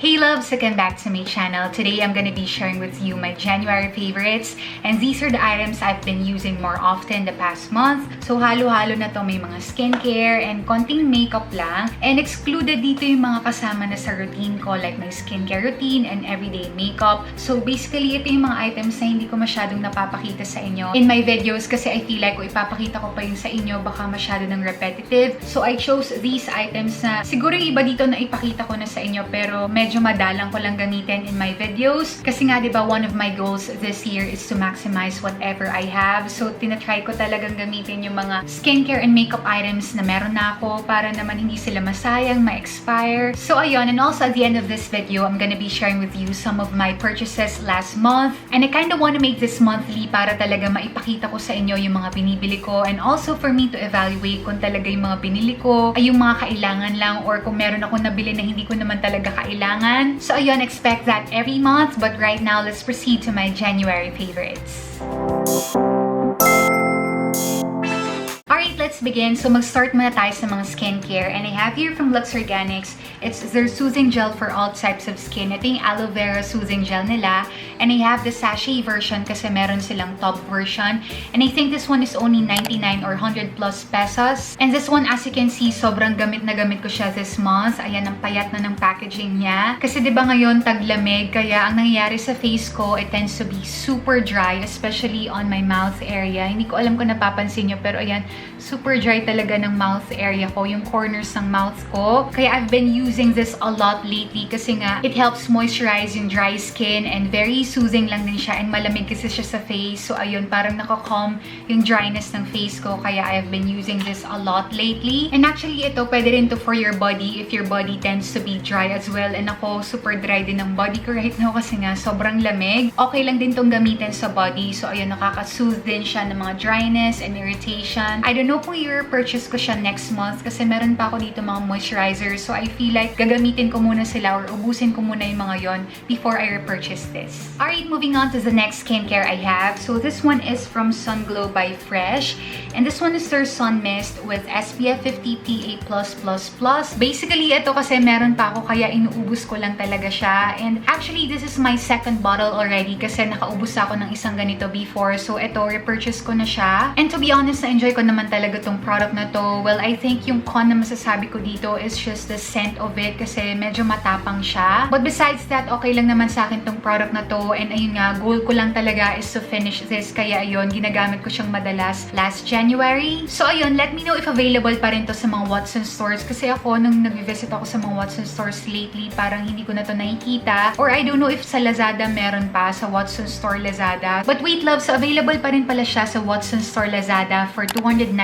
Hey loves, welcome back to my channel. Today I'm gonna be sharing with you my January favorites, and these are the items I've been using more often the past month. So halo-halo na to, may mga skincare and konting makeup lang, and excluded dito yung mga kasama na sa routine ko like my skincare routine and everyday makeup. So basically ito yung mga items na hindi ko masyadong napapakita sa inyo in my videos kasi I feel like kung ipapakita ko pa yun sa inyo baka masyado ng repetitive. So I chose these items na siguro yung iba dito na ipakita ko na sa inyo pero medyo madalang ko lang gamitin in my videos. Kasi nga, diba, one of my goals this year is to maximize whatever I have. So, tinatry ko talagang gamitin yung mga skincare and makeup items na meron na ako para naman hindi sila masayang, ma-expire. So, ayun. And also, at the end of this video, I'm gonna be sharing with you some of my purchases last month. And I kind of want to make this monthly para talaga maipakita ko sa inyo yung mga binibili ko. And also, for me to evaluate kung talaga yung mga binili ko ay yung mga kailangan lang or kung meron ako nabili na hindi ko naman talaga kailangan. So ayun, expect that every month. But right now, let's proceed to my January favorites. Alright, let's begin. So mag-start muna tayo sa mga skincare. And I have here from Lux Organics, it's their soothing gel for all types of skin. Ito yung aloe vera soothing gel nila. And I have the sachet version kasi meron silang top version. And I think this one is only 99 or 100 plus pesos. And this one, as you can see, sobrang gamit na gamit ko siya this month. Ayan, ang payat na ng packaging niya. Kasi diba ngayon, taglamig. Kaya ang nangyayari sa face ko, it tends to be super dry, especially on my mouth area. Hindi ko alam kung napapansin nyo, pero ayan, super dry talaga ng mouth area ko, yung corners ng mouth ko. Kaya I've been using this a lot lately kasi nga, it helps moisturize yung dry skin and very soothing lang din siya and malamig kasi siya sa face. So ayun, parang nako-calm yung dryness ng face ko. Kaya I've been using this a lot lately. And actually, ito pwede rin to for your body if your body tends to be dry as well. And ako, super dry din ng body ko right now kasi nga, sobrang lamig. Okay lang din tong gamitin sa body. So ayun, nakaka-soothe din siya ng mga dryness and irritation. I don't know kung i-purchase ko siya next month kasi meron pa ako dito mga moisturizer. So I feel like gagamitin ko muna sila or ubusin ko muna yung mga yon before I repurchase this. Alright, moving on to the next skincare I have. So this one is from Sunglow by Fresh. And this one is their Sun Mist with SPF 50 PA+++. Basically, ito kasi meron pa ako kaya inuubos ko lang talaga siya. And actually, this is my second bottle already kasi nakaubos ako ng isang ganito before. So ito, repurchase ko na siya. And to be honest, na-enjoy ko naman talaga tong product na to. Well, I think yung con na masasabi ko dito is just the scent of it kasi medyo matapang siya. But besides that, okay lang naman sa akin tong product na to. And ayun nga, goal ko lang talaga is to finish this. Kaya ayun, ginagamit ko siyang madalas last January. So ayun, let me know if available pa rin to sa mga Watsons stores. Kasi ako, nung nag-visit ako sa mga Watsons stores lately, parang hindi ko na to nakikita. Or I don't know if sa Lazada meron pa, sa Watsons store Lazada. But wait love, so available pa rin pala siya sa Watsons store Lazada for 299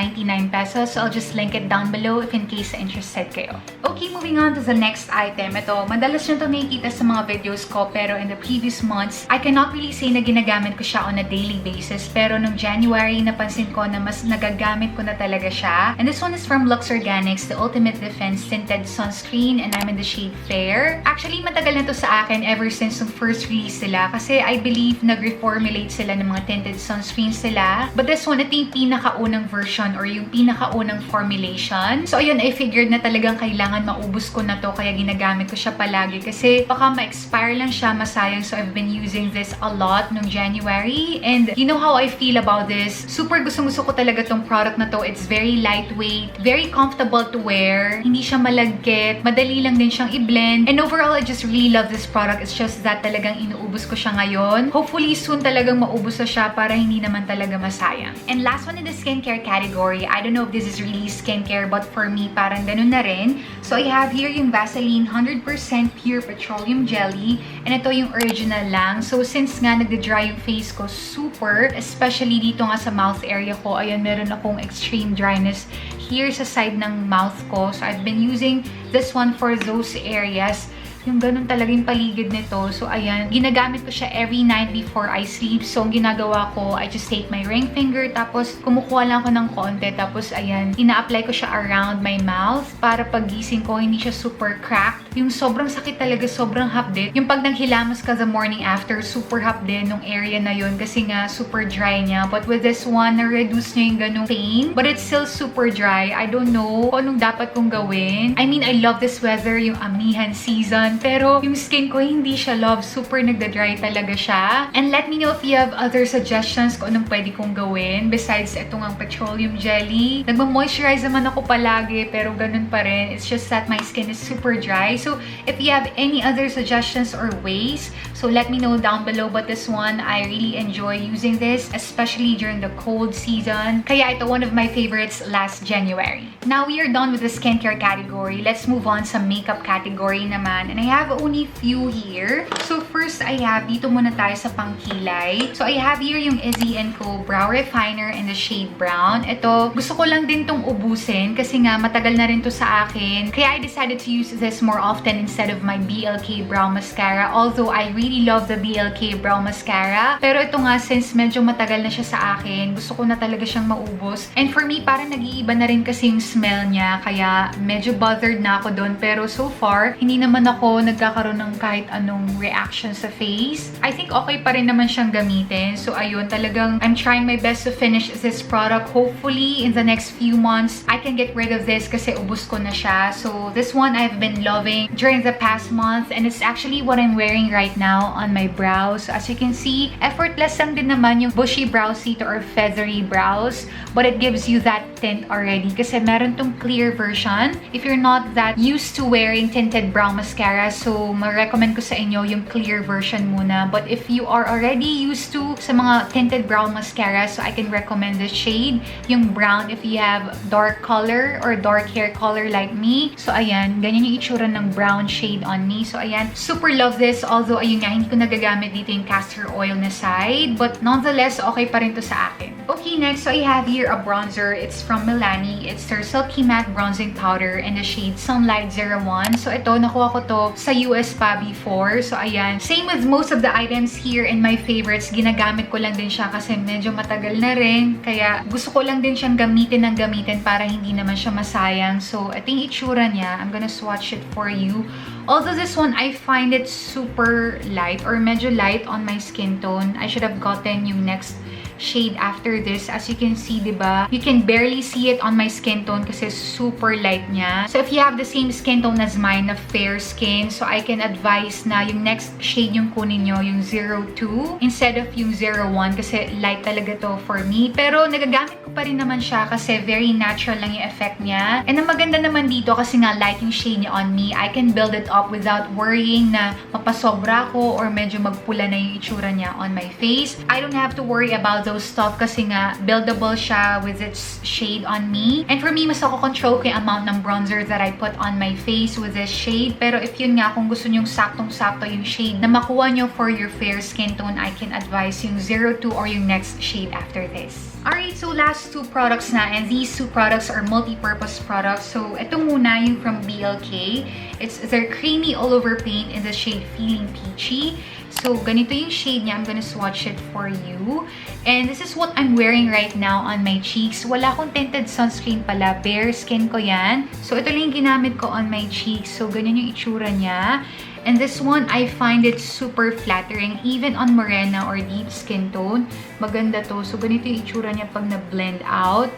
pesos. So I'll just link it down below if in case interested kayo. Okay, moving on to the next item. Ito, madalas nyo ito nakikita sa mga videos ko pero in the previous months, I cannot really say na ginagamit ko siya on a daily basis. Pero nung January, napansin ko na mas nagagamit ko na talaga siya. And this one is from Lux Organics, the Ultimate Defense Tinted Sunscreen, and I'm in the shade Fair. Actually, matagal na to sa akin ever since yung first release sila kasi I believe nag-reformulate sila ng mga tinted sunscreens sila. But this one, ito yung pinakaunang version or yung pinakaunang formulation. So ayun, I figured na talagang kailangan maubos ko na to kaya ginagamit ko siya palagi kasi baka ma-expire lang siya, masayang. So I've been using this a lot nung January and you know how I feel about this. Super gustong-gusto ko talaga tong product na to. It's very lightweight, very comfortable to wear, hindi siya malagkit, madali lang din siyang i-blend. And overall, I just really love this product. It's just that talagang inuubos ko siya ngayon. Hopefully soon talagang maubos na siya para hindi naman talaga masayang. And last one in the skincare category, I don't know if this is really skincare but for me, parang ganun na rin. So I have here yung Vaseline 100% Pure Petroleum Jelly. And ito yung original lang. So since nga nagda-dry yung face ko super, especially dito nga sa mouth area ko, ayan, meron akong extreme dryness here sa side ng mouth ko. So I've been using this one for those areas. Yung ganun talaga yung paligid nito. So, ayan. Ginagamit ko siya every night before I sleep. So, ang ginagawa ko, I just take my ring finger, tapos kumukuha lang ako ng konti. Tapos, ayan, ina-apply ko siya around my mouth para paggising ko, hindi siya super cracked yung sobrang sakit talaga, sobrang hapde. Yung pag naghilamos ka the morning after, super hapde nung area na yun kasi nga super dry niya. But with this one, na-reduce niya yung ganung pain. But it's still super dry. I don't know kung anong dapat kong gawin. I mean, I love this weather, yung amihan season. Pero yung skin ko, hindi siya love. Super nagda-dry talaga siya. And let me know if you have other suggestions kung anong pwede kong gawin besides itong ang petroleum jelly. Nagma-moisturize naman ako palagi pero ganun pa rin. It's just that my skin is super dry. So if you have any other suggestions or ways, so let me know down below. But this one, I really enjoy using this, especially during the cold season. Kaya ito one of my favorites last January. Now we are done with the skincare category. Let's move on sa makeup category naman. And I have only few here. So first, I have dito muna tayo sa pangkilay. So I have here yung Izzy & Co Brow Refiner in the shade brown. Ito, gusto ko lang din tong ubusin kasi nga matagal na rin to sa akin. Kaya I decided to use this more often instead of my BLK Brow Mascara. Although I really love the BLK Brow Mascara. Pero ito nga, since medyo matagal na siya sa akin, gusto ko na talaga siyang maubos. And for me, parang nag-iiba na rin kasi yung smell niya. Kaya medyo bothered na ako doon. Pero so far, hindi naman ako nagkakaroon ng kahit anong reaction sa face. I think okay pa rin naman siyang gamitin. So ayun, talagang I'm trying my best to finish this product. Hopefully, in the next few months, I can get rid of this kasi ubos ko na siya. So this one I've been loving during the past month and it's actually what I'm wearing right now on my brows. As you can see, effortless lang din naman yung bushy brows dito or feathery brows, but it gives you that tint already kasi meron tong clear version. If you're not that used to wearing tinted brow mascara, so ma-recommend ko sa inyo yung clear version muna. But if you are already used to sa mga tinted brow mascara, so I can recommend this shade, yung brown if you have dark color or dark hair color like me. So ayan, ganyan yung itsura ng brown shade on me. So ayan, super love this. Although ayun nga, hindi ko nagagamit dito yung castor oil na side, but nonetheless, okay pa rin to sa akin. Okay, next, so I have here a bronzer. It's from Milani. It's their Silky Matte Bronzing Powder in the shade Sunlight 01. So ito, nakuha ko to sa US pa before. So ayan, same with most of the items here in my favorites. Ginagamit ko lang din siya kasi medyo matagal na rin. Kaya gusto ko lang din siyang gamitin ng gamitin para hindi naman siya masayang. So ito yung itsura niya. I'm gonna swatch it for you. Although this one, I find it super light or medyo light on my skin tone. I should have gotten yung next shade after this. As you can see, diba? You can barely see it on my skin tone kasi super light niya. So if you have the same skin tone as mine na fair skin, so I can advise na yung next shade yung kunin nyo, yung 02 instead of yung 01 kasi light talaga to for me. Pero nagagamit ko pa rin naman siya kasi very natural lang yung effect niya. And ang maganda naman dito kasi nga light yung shade niya on me, I can build it up without worrying na mapasobra ko or medyo magpula na yung itsura niya on my face. I don't have to worry about those stuff kasi nga buildable siya with its shade on me. And for me, mas ako control ko yung amount ng bronzer that I put on my face with this shade. Pero if yun nga, kung gusto nyong saktong-sakto yung shade na makuha nyo for your fair skin tone, I can advise yung 02 or yung next shade after this. Alright, so last two products na, and these two products are multi-purpose products. So ito muna yung from BLK. It's their creamy all-over paint in the shade Feeling Peachy. So, ganito yung shade niya. I'm gonna swatch it for you. And this is what I'm wearing right now on my cheeks. Wala akong tinted sunscreen pala. Bare skin ko yan. So, ito lang yung ginamit ko on my cheeks. So, ganyan yung itsura niya. And this one, I find it super flattering. Even on morena or deep skin tone. Maganda to. So, ganito yung itsura niya pag na-blend out.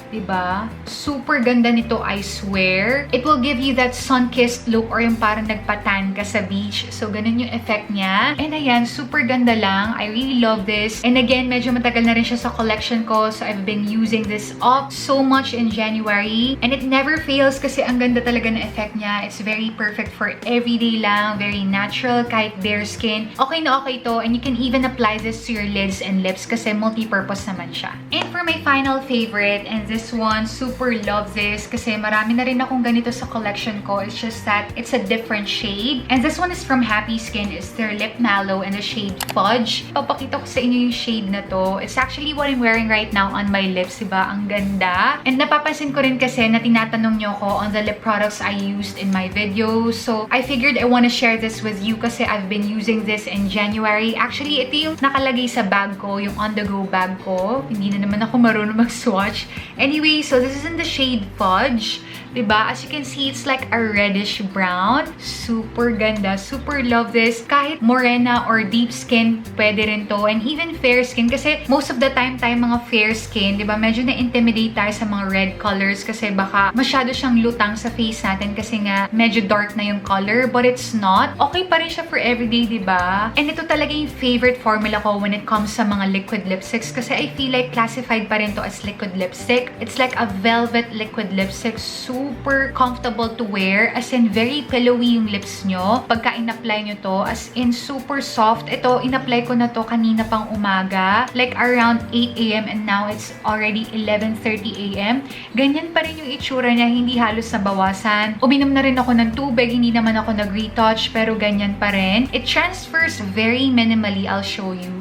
Diba? Super ganda nito, I swear. It will give you that sun-kissed look or yung parang nagpatan ka sa beach. So, ganun yung effect niya. And ayan, super ganda lang. I really love this. And again, medyo matagal na rin siya sa collection ko. So, I've been using this up so much in January. And it never fails kasi ang ganda talaga ng effect niya. It's very perfect for everyday lang. Very natural, kahit bare skin. Okay na okay to. And you can even apply this to your lids and lips kasi multi-purpose naman siya. And for my final favorite, and this one, super love this kasi marami na rin akong ganito sa collection ko. It's just that it's a different shade. And this one is from Happy Skin. It's their Lip Mallow in the shade Fudge. Papakita ko sa inyo yung shade na to. It's actually what I'm wearing right now on my lips, diba? Ang ganda. And napapansin ko rin kasi na tinatanong nyo ko on the lip products I used in my videos. So, I figured I want to share this with you kasi I've been using this in January. Actually, ito yung nakalagay sa bag ko, yung on-the-go bag ko. Hindi na naman ako marunong mag-swatch. Anyway, so this is in the shade Fudge. Diba? As you can see, it's like a reddish brown. Super ganda. Super love this. Kahit morena or deep skin, pwede rin to. And even fair skin. Kasi most of the time tayo mga fair skin, diba? Medyo na-intimidate tayo sa mga red colors kasi baka masyado siyang lutang sa face natin kasi nga medyo dark na yung color. But it's not. Okay pa rin siya for everyday, diba? And ito talaga yung favorite formula ko when it comes sa mga liquid lipsticks kasi I feel like classified pa rin to as liquid lipstick. It's like a velvet liquid lipstick. Super comfortable to wear. As in, very pillowy yung lips nyo. Pagka in-apply nyo to, as in, super soft. Ito, in-apply ko na to kanina pang umaga. Like around 8 a.m. and now it's already 11:30 a.m. Ganyan pa rin yung itsura niya. Hindi halos nabawasan. Uminom na rin ako ng tubig. Hindi naman ako nag-retouch pero ganyan pa rin. It transfers very minimally. I'll show you.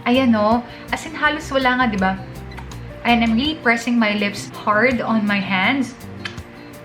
Ayan o. As in, halos wala nga, diba? And I'm really pressing my lips hard on my hands.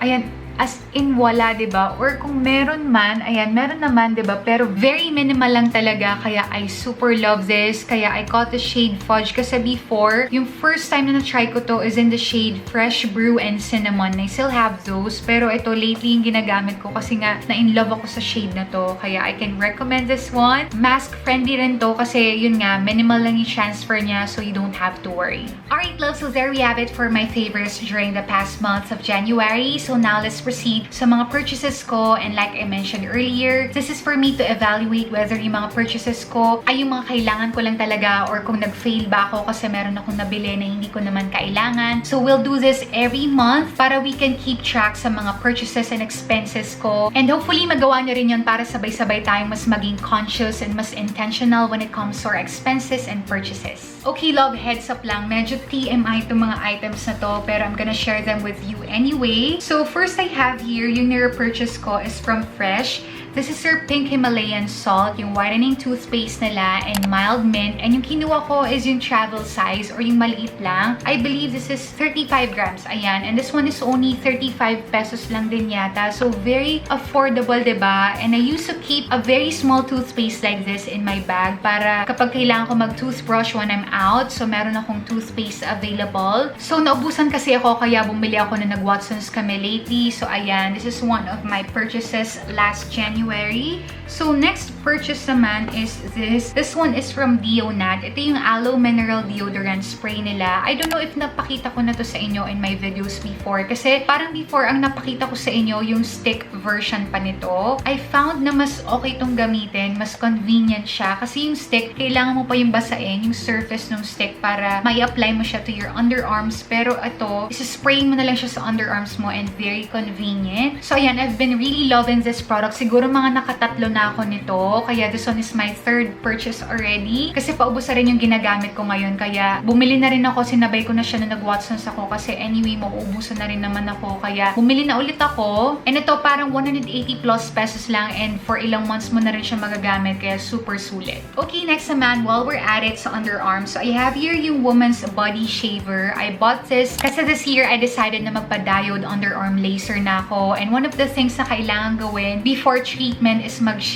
Ayan, as in wala, diba? Or kung meron man, ayan, meron naman, diba? Pero very minimal lang talaga. Kaya I super love this. Kaya I got the shade Fudge. Kasi before, yung first time na na-try ko to is in the shade Fresh Brew and Cinnamon. I still have those. Pero ito, lately yung ginagamit ko kasi nga na-in-love ako sa shade na to. Kaya I can recommend this one. Mask-friendly rin to kasi yun nga, minimal lang yung transfer niya so you don't have to worry. Alright, love. So there we have it for my favorites during the past month of January. So now let's proceed sa mga purchases ko, and like I mentioned earlier, this is for me to evaluate whether yung mga purchases ko ay yung mga kailangan ko lang talaga or kung nag-fail ba ako kasi meron akong nabili na hindi ko naman kailangan. So we'll do this every month para we can keep track sa mga purchases and expenses ko, and hopefully magawa nyo rin yun para sabay-sabay tayong mas maging conscious and mas intentional when it comes to our expenses and purchases. Okay, love, heads up lang, medyo TMI itong mga items na to pero I'm gonna share them with you anyway. So first I have here, yung nire-purchase ko is from Fresh. This is their Pink Himalayan Salt, yung whitening toothpaste nila, and mild mint. And yung kinuha ko is yung travel size or yung maliit lang. I believe this is 35 grams. Ayan. And this one is only 35 pesos lang din yata. So very affordable, diba? And I used to keep a very small toothpaste like this in my bag para kapag kailangan ko mag-toothbrush when I'm out. So meron akong toothpaste available. So naubusan kasi ako kaya bumili ako na nag-Watsons kami lately. So ayan, this is one of my purchases last January. So next purchase naman is this. This one is from Deonat. Ito yung Aloe Mineral Deodorant Spray nila. I don't know if napakita ko na to sa inyo in my videos before. Kasi parang before ang napakita ko sa inyo yung stick version pa nito. I found na mas okay itong gamitin. Mas convenient siya. Kasi yung stick, kailangan mo pa yung basain, yung surface ng stick para may apply mo siya to your underarms. Pero ito, isa-spray mo na lang siya sa underarms mo and very convenient. So ayan, I've been really loving this product. Siguro mga nakatatlo na ako nito. Kaya this one is my third purchase already. Kasi paubos na rin yung ginagamit ko ngayon. Kaya bumili na rin ako. Sinabay ko na siya na nag-Watsons ako. Kasi anyway, mauubusan na rin naman ako. Kaya bumili na ulit ako. And ito parang 180 plus pesos lang. And for ilang months mo na rin siya magagamit. Kaya super sulit. Okay, next naman, while we're at it sa underarms. So I have here yung Woman's Body Shaver. I bought this kasi this year I decided na magpa-diode underarm laser na ako. And one of the things na kailangan gawin before treatment is mag-shave.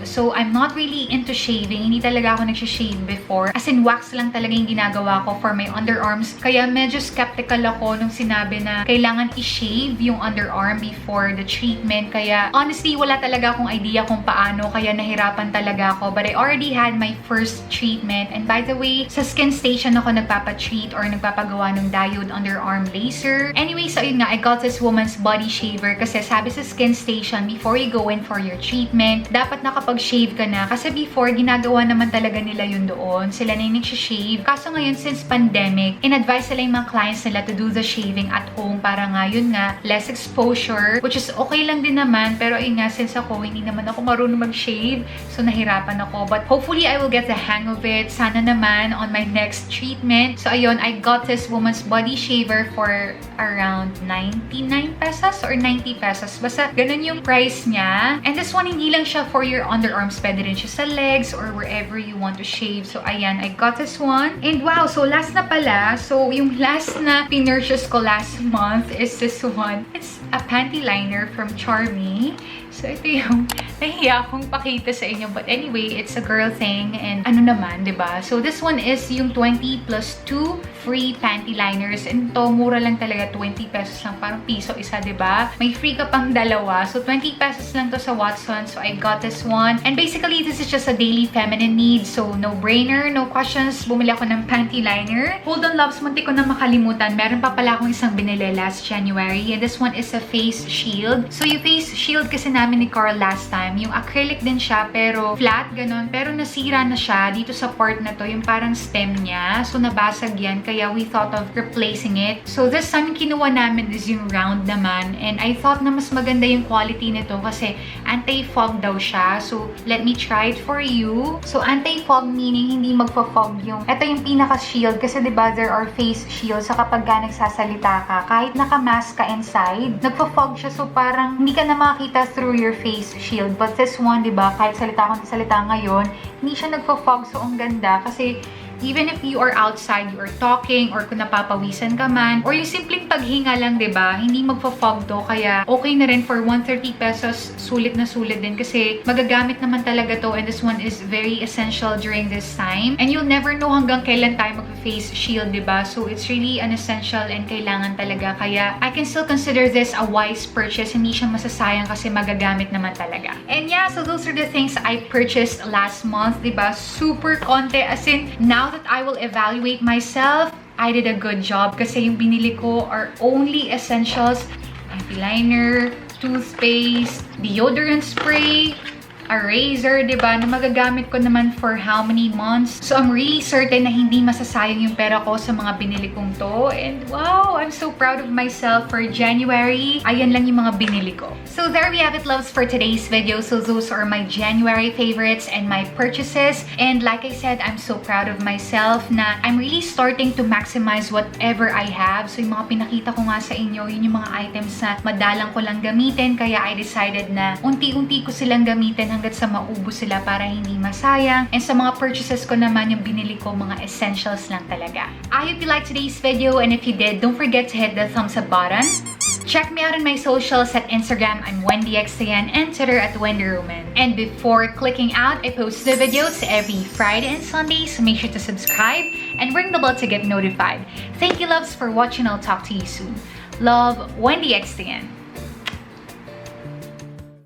So, I'm not really into shaving. Hindi talaga ako nag-shave before. As in, wax lang talaga yung ginagawa ko for my underarms. Kaya medyo skeptical ako nung sinabi na kailangan i-shave yung underarm before the treatment. Kaya, honestly, wala talaga akong idea kung paano. Kaya nahirapan talaga ako. But I already had my first treatment. And by the way, sa Skin Station ako nagpapa-treat or nagpapagawa ng diode underarm laser. Anyway, so yun nga, I got this Woman's Body Shaver kasi sabi sa Skin Station, before you go in for your treatment, dapat nakapag-shave ka na. Kasi before, ginagawa naman talaga nila yun doon. Sila na yung nagsishave. Kaso ngayon, since pandemic, in-advise sila yung mga clients nila to do the shaving at home para nga, yun nga, less exposure, which is okay lang din naman. Pero yun nga, since ako, hindi naman ako marunong mag-shave, so nahirapan ako. But hopefully, I will get the hang of it. Sana naman on my next treatment. So ayun, I got this Woman's Body Shaver for around 99 pesos or 90 pesos. Basta ganun yung price niya. And this one, hindi lang siya for your underarms. Pwede rin siya sa legs or wherever you want to shave. So, ayan, I got this one. And wow, so last na pala. So, yung last na pinurchase ko last month is this one. It's a panty liner from Charmy. So, ito yung nahiya akong pakita sa inyo. But anyway, it's a girl thing. And ano naman, diba? So, this one is yung 20 plus 2 free panty liners. And to, mura lang talaga, 20 pesos lang. Parang piso isa, diba? May free ka pang dalawa. So, 20 pesos lang to sa Watsons. So, I got this one. And basically, this is just a daily feminine need. So, no-brainer, no questions. Bumili ako ng panty liner. Hold on, loves. Munti ko na makalimutan. Meron pa pala akong isang binili last January. And this one is a face shield. So, yung face shield kasi namin ni Carl last time, yung acrylic din siya, pero flat, ganun. Pero nasira na siya dito sa part na to, yung parang stem niya. So, nabasag yan. Kaya we thought of replacing it. So, this time, kinuha namin is yung round naman. And I thought na mas maganda yung quality nito kasi anti-fog daw siya. So, let me try it for you. So, anti-fog meaning hindi magpa-fog yung... Ito yung pinaka-shield kasi diba there are face shields. So, kapag nagsasalita ka, kahit naka-mask ka inside, nagpa-fog siya. So, parang hindi ka na makakita through your face shield. But this one, diba, kahit salita akong salita ngayon, hindi siya nagpa-fog. So, ang ganda kasi even if you are outside, you are talking, or kung napapawisan ka man, or yung simpleng paghinga lang, diba? Hindi magpa-fog to, kaya okay na rin for 130 pesos, sulit na sulit din kasi magagamit naman talaga to, and this one is very essential during this time. And you'll never know hanggang kailan tayo magpa-face shield, diba? So it's really an essential and kailangan talaga, kaya I can still consider this a wise purchase. Hindi siya masasayang kasi magagamit naman talaga. And yeah, so those are the things I purchased last month, diba? Super konti, as in, now that I will evaluate myself, I did a good job kasi yung binili ko are only essentials. Panty liner, toothpaste, deodorant spray, a razor, diba, na magagamit ko naman for how many months. So, I'm really certain na hindi masasayang yung pera ko sa mga binili kong to. And wow, I'm so proud of myself for January. Ayan lang yung mga binili ko. So, there we have it, loves, for today's video. So, those are my January favorites and my purchases. And like I said, I'm so proud of myself na I'm really starting to maximize whatever I have. So, yung mga pinakita ko nga sa inyo, yun yung mga items na madalang ko lang gamitin. Kaya I decided na unti-unti ko silang gamitin hanggat sa maubos sila para hindi masayang. And sa mga purchases ko naman, yung binili ko, mga essentials lang talaga. I hope you liked today's video, and if you did, don't forget to hit the thumbs up button. Check me out on my socials at Instagram, I'm WendyXTN, and Twitter at WendyRoman. And before clicking out, I post the videos every Friday and Sunday, so make sure to subscribe and ring the bell to get notified. Thank you, loves, for watching. I'll talk to you soon. Love, WendyXTN.